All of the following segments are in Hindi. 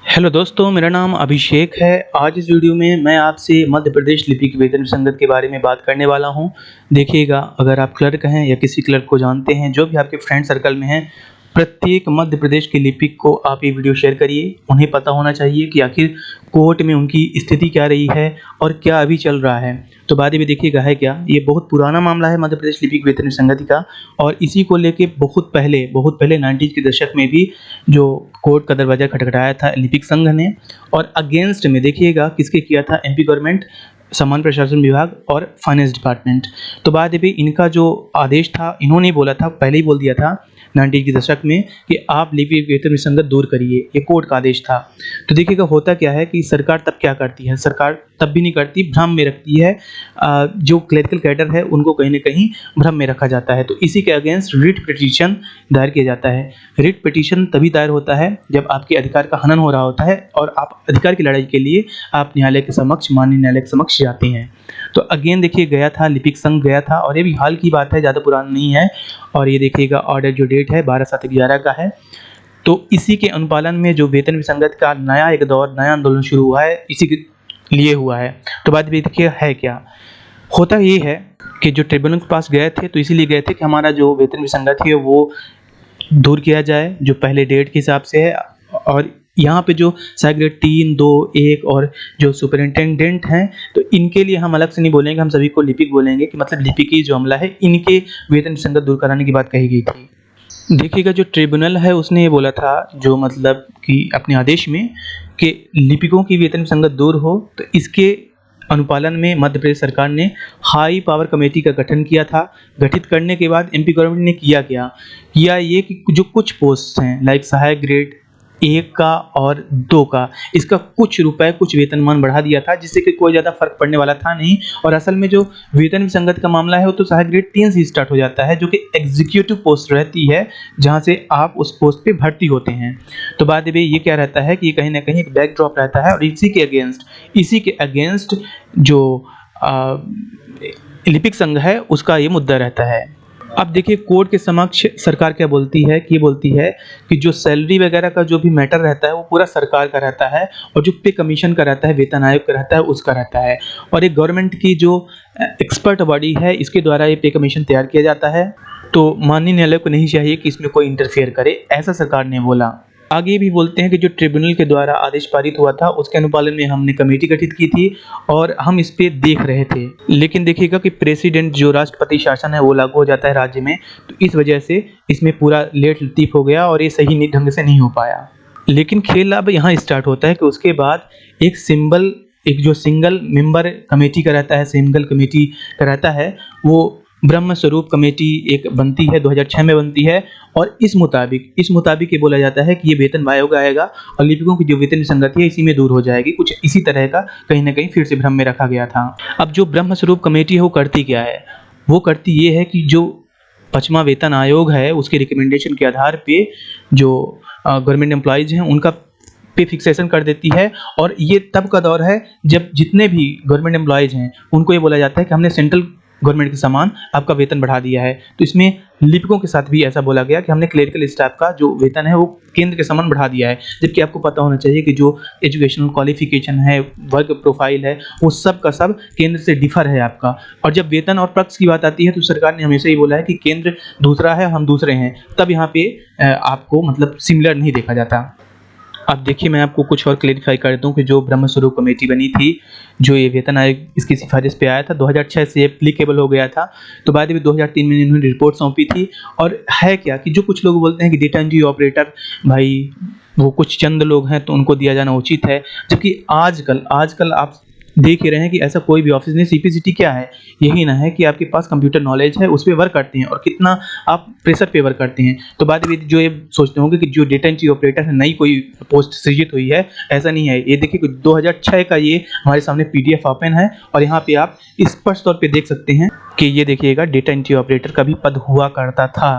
हेलो दोस्तों, मेरा नाम अभिषेक है। आज इस वीडियो में मैं आपसे मध्य प्रदेश लिपिक वेतन संगत के बारे में बात करने वाला हूं। देखिएगा, अगर आप क्लर्क हैं या किसी क्लर्क को जानते हैं, जो भी आपके फ्रेंड सर्कल में हैं, प्रत्येक मध्य प्रदेश के लिपिक को आप ये वीडियो शेयर करिए। उन्हें पता होना चाहिए कि आखिर कोर्ट में उनकी स्थिति क्या रही है और क्या अभी चल रहा है। तो बाद में देखिएगा है क्या, ये बहुत पुराना मामला है मध्य प्रदेश लिपिक वेतन संगति का, और इसी को लेके बहुत पहले 90s के दशक में भी जो कोर्ट का दरवाजा खटखटाया था लिपिक संघ ने, और अगेंस्ट में देखिएगा किसके किया था, एमपी गवर्नमेंट, सामान्य प्रशासन विभाग और फाइनेंस डिपार्टमेंट। तो बाद में इनका जो आदेश था, इन्होंने बोला था, पहले ही बोल दिया था 90 के दशक में कि आप लिपिक वेतन विसंगत दूर करिए, ये कोर्ट का आदेश था। तो देखिएगा होता क्या है कि सरकार तब क्या करती है, सरकार तब भी नहीं करती, भ्रम में रखती है। जो क्लरिकल कैडर है उनको कहीं ना कहीं भ्रम में रखा जाता है। तो इसी के अगेंस्ट रिट पिटीशन दायर किया जाता है। रिट पिटीशन तभी दायर होता है जब आपके अधिकार का हनन हो रहा होता है और आप अधिकार की लड़ाई के लिए आप न्यायालय के समक्ष, माननीय न्यायालय के समक्ष जाते हैं। तो अगेन देखिए, गया था लिपिक संघ गया था, और ये भी हाल की बात है, ज़्यादा पुराना नहीं है। और ये देखिएगा ऑर्डर जो डेट है 12/7/11 का है। तो इसी के अनुपालन में जो वेतन विसंगत का नया एक दौर, नया आंदोलन शुरू हुआ है, इसी के लिए हुआ है। तो बात भी देखिए है क्या होता, ये है कि जो ट्रिब्यूनल के पास गए थे, तो इसीलिए गए थे कि हमारा जो वेतन विसंगत है वो दूर किया जाए, जो पहले डेट के हिसाब से है। और यहाँ पे जो ग्रेड 3, 2, 1 और जो सुपरिटेंडेंट हैं, तो इनके लिए हम अलग से नहीं बोलेंगे, हम सभी को लिपिक बोलेंगे, कि मतलब लिपिकी जो अमला है, इनके वेतन विसंगत दूर कराने की बात कही गई थी। देखिएगा, जो ट्रिब्यूनल है उसने ये बोला था, जो मतलब कि अपने आदेश में, कि लिपिकों की वेतन विसंगत दूर हो, तो इसके अनुपालन में मध्य प्रदेश सरकार ने हाई पावर कमेटी का गठन किया था। गठित करने के बाद एमपी गवर्नमेंट ने किया ये कि जो कुछ पोस्ट हैं, लाइक सहायक ग्रेड 1 का और 2 का, इसका कुछ रुपए, कुछ वेतनमान बढ़ा दिया था, जिससे कि कोई ज़्यादा फर्क पड़ने वाला था नहीं। और असल में जो वेतन विसंगत का मामला है वो तो सहायक ग्रेड 3 से स्टार्ट हो जाता है, जो कि एग्जीक्यूटिव पोस्ट रहती है, जहां से आप उस पोस्ट पे भर्ती होते हैं। तो बाद में ये क्या रहता है कि ये कहीं ना कहीं एक बैकड्रॉप रहता है, और इसी के अगेंस्ट जो लिपिक संघ है उसका ये मुद्दा रहता है। अब देखिए, कोर्ट के समक्ष सरकार क्या बोलती है, कि बोलती है कि जो सैलरी वगैरह का जो भी मैटर रहता है वो पूरा सरकार का रहता है, और जो पे कमीशन का रहता है, वेतन आयोग का रहता है, उसका रहता है। और एक गवर्नमेंट की जो एक्सपर्ट बॉडी है, इसके द्वारा ये पे कमीशन तैयार किया जाता है। तो माननीय न्यायालय को नहीं चाहिए कि इसमें कोई इंटरफेयर करे, ऐसा सरकार ने बोला। आगे भी बोलते हैं कि जो ट्रिब्यूनल के द्वारा आदेश पारित हुआ था, उसके अनुपालन में हमने कमेटी गठित की थी और हम इस पे देख रहे थे। लेकिन देखिएगा कि प्रेसिडेंट, जो राष्ट्रपति शासन है, वो लागू हो जाता है राज्य में, तो इस वजह से इसमें पूरा लेट लतीफ हो गया और ये सही ढंग से नहीं हो पाया। लेकिन खेल अब यहाँ स्टार्ट होता है कि उसके बाद एक जो सिंगल मेंबर कमेटी का रहता है, सिंगल कमेटी का रहता है, वो ब्रह्म स्वरूप कमेटी एक बनती है, 2006 में बनती है। और इस मुताबिक ये बोला जाता है कि ये वेतन आयोग आएगा और लिपिकों की जो वेतन विसंगति है इसी में दूर हो जाएगी। कुछ इसी तरह का कहीं ना कहीं फिर से भ्रम में रखा गया था। अब जो ब्रह्म स्वरूप कमेटी है वो करती क्या है, वो करती ये है कि जो 5वां वेतन आयोग है, उसके रिकमेंडेशन के आधार पे जो गवर्नमेंट एम्प्लॉयज हैं उनका पे फिक्सेशन कर देती है। और ये तब का दौर है जब जितने भी गवर्नमेंट एम्प्लॉयज हैं उनको ये बोला जाता है कि हमने सेंट्रल गवर्नमेंट के समान आपका वेतन बढ़ा दिया है। तो इसमें लिपिकों के साथ भी ऐसा बोला गया कि हमने क्लेरिकल स्टाफ का जो वेतन है वो केंद्र के समान बढ़ा दिया है। जबकि आपको पता होना चाहिए कि जो एजुकेशनल क्वालिफिकेशन है, वर्क प्रोफाइल है, वो सब का सब केंद्र से डिफर है आपका। और जब वेतन और पक्ष की बात आती है तो सरकार ने हमेशा ही बोला है कि केंद्र दूसरा है, हम दूसरे हैं, तब यहाँ पे आपको मतलब सिमिलर नहीं देखा जाता। अब देखिए, मैं आपको कुछ और क्लेरिफाई कर दूं कि जो ब्रह्म स्वरूप कमेटी बनी थी, जो ये वेतन आयोग इसकी सिफारिश पे आया था, 2006 से एप्लीकेबल हो गया था। तो बाद में 2003 में इन्होंने रिपोर्ट सौंपी थी। और है क्या कि जो कुछ लोग बोलते हैं कि डेटा एंट्री ऑपरेटर, भाई वो कुछ चंद लोग हैं तो उनको दिया जाना उचित है, जबकि आजकल आप देख ही रहे हैं कि ऐसा कोई भी ऑफिस नहीं। सीपीसीटी क्या है, यही ना है कि आपके पास कंप्यूटर नॉलेज है, उस पर वर्क करते हैं और कितना आप प्रेशर पे वर्क करते हैं। तो बाद में जो ये सोचते होंगे कि जो डेटा एंट्री ऑपरेटर है नई कोई पोस्ट सृजित हुई है, ऐसा नहीं है। ये देखिए 2006 का ये हमारे सामने पीडीएफ ओपन है, और यहाँ पे आप स्पष्ट तौर पे देख सकते हैं कि ये देखिएगा डेटा एंट्री ऑपरेटर का भी पद हुआ करता था।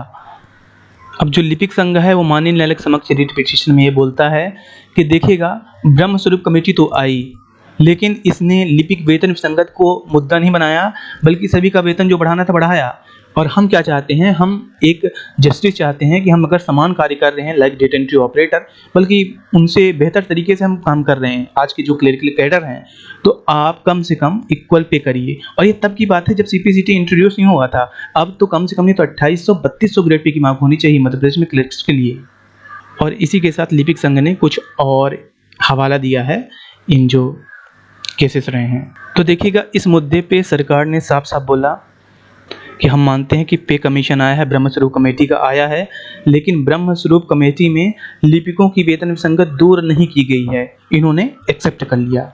अब जो लिपिक संघ है वो माननीय न्यायालय के समक्ष रिट पिटीशन में ये बोलता है कि देखिएगा, ब्रह्म स्वरूप कमेटी तो आई, लेकिन इसने लिपिक वेतन विसंगत को मुद्दा नहीं बनाया, बल्कि सभी का वेतन जो बढ़ाना था बढ़ाया। और हम क्या चाहते हैं, हम एक जस्टिस चाहते हैं कि हम अगर समान कार्य कर रहे हैं लाइक डेटा एंट्री ऑपरेटर, बल्कि उनसे बेहतर तरीके से हम काम कर रहे हैं आज के जो क्लरिकल कैडर हैं, तो आप कम से कम इक्वल पे करिए। और ये तब की बात है जब सीपीसीटी इंट्रोड्यूस नहीं हुआ था। अब तो कम से कम नहीं तो 2800-3200 ग्रेड पे की मार्क होनी चाहिए मध्य प्रदेश में क्लर्क्स के लिए। और इसी के साथ लिपिक संघ ने कुछ और हवाला दिया है इन जो केसेस रहे हैं। तो देखिएगा, इस मुद्दे पे सरकार ने साफ साफ बोला कि हम मानते हैं कि पे कमीशन आया है, ब्रह्मस्वरूप कमेटी का आया है, लेकिन ब्रह्मस्वरूप कमेटी में लिपिकों की वेतन विसंगत दूर नहीं की गई है, इन्होंने एक्सेप्ट कर लिया।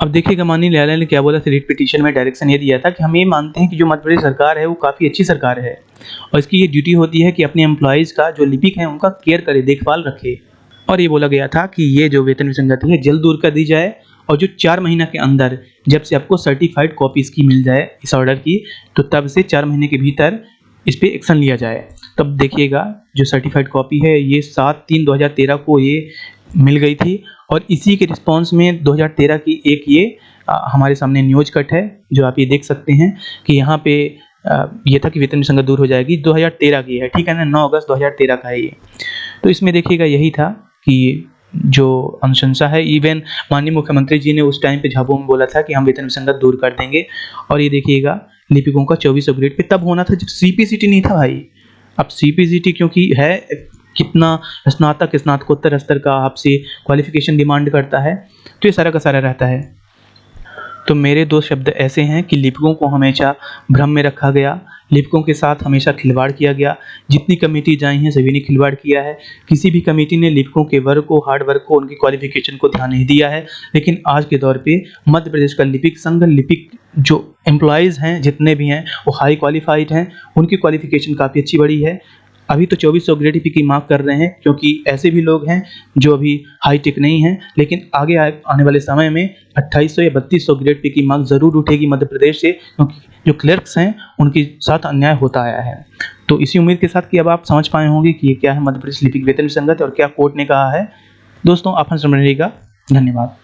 अब देखिएगा, माननीय न्यायालय ने क्या बोला था, रिट पिटीशन में डायरेक्शन ये दिया था कि हम ये मानते हैं कि जो मध्य प्रदेश सरकार है वो काफ़ी अच्छी सरकार है और इसकी ये ड्यूटी होती है कि अपने एम्प्लॉयज़ का, जो लिपिक हैं उनका केयर करे, देखभाल रखे। और ये बोला गया था कि ये जो वेतन विसंगति है जल्द दूर कर दी जाए और जो 4 महीना के अंदर जब से आपको सर्टिफाइड कॉपी इसकी मिल जाए इस ऑर्डर की, तो तब से 4 महीने के भीतर इस पर एक्शन लिया जाए। तब देखिएगा, जो सर्टिफाइड कॉपी है ये 7/3/2013 को ये मिल गई थी और इसी के रिस्पॉन्स में 2013 की एक ये हमारे सामने न्यूज कट है जो आप ये देख सकते हैं कि यहाँ पे ये था कि वेतन विसंगति दूर हो जाएगी। 2013 की है, ठीक है ना, 9 अगस्त 2013 का है ये। तो इसमें देखिएगा यही था कि जो अनुशंसा है, इवन माननीय मुख्यमंत्री जी ने उस टाइम पे झाबुआ में बोला था कि हम वेतन विसंगति दूर कर देंगे। और ये देखिएगा, लिपिकों का 2400 ग्रेड पे तब होना था जब सीपीसीटी नहीं था भाई। अब सीपीसीटी क्योंकि है, कितना स्नातक स्नातकोत्तर स्तर का आपसे क्वालिफिकेशन डिमांड करता है, तो ये सारा का सारा रहता है। तो मेरे 2 शब्द ऐसे हैं कि लिपिकों को हमेशा भ्रम में रखा गया, लिपिकों के साथ हमेशा खिलवाड़ किया गया। जितनी कमेटी जाई हैं सभी ने खिलवाड़ किया है। किसी भी कमेटी ने लिपिकों के वर्क को, हार्ड वर्क को, उनकी क्वालिफिकेशन को ध्यान नहीं दिया है। लेकिन आज के दौर पे मध्य प्रदेश का लिपिक संघ, लिपिक जो एम्प्लॉयज़ हैं जितने भी हैं वो हाई क्वालिफाइड हैं, उनकी क्वालिफिकेशन काफ़ी अच्छी बड़ी है। अभी तो 2400 ग्रेड पे की मांग कर रहे हैं क्योंकि ऐसे भी लोग हैं जो अभी हाई टेक नहीं हैं, लेकिन आगे आने वाले समय में 2800 या 3200 ग्रेड पे की मांग ज़रूर उठेगी मध्य प्रदेश से, क्योंकि जो क्लर्क्स हैं उनके साथ अन्याय होता आया है। तो इसी उम्मीद के साथ कि अब आप समझ पाए होंगे कि ये क्या है मध्य प्रदेश लिपिक वेतन विसंगति और क्या कोर्ट ने कहा है। दोस्तों, आप समझ रहिएगा। धन्यवाद।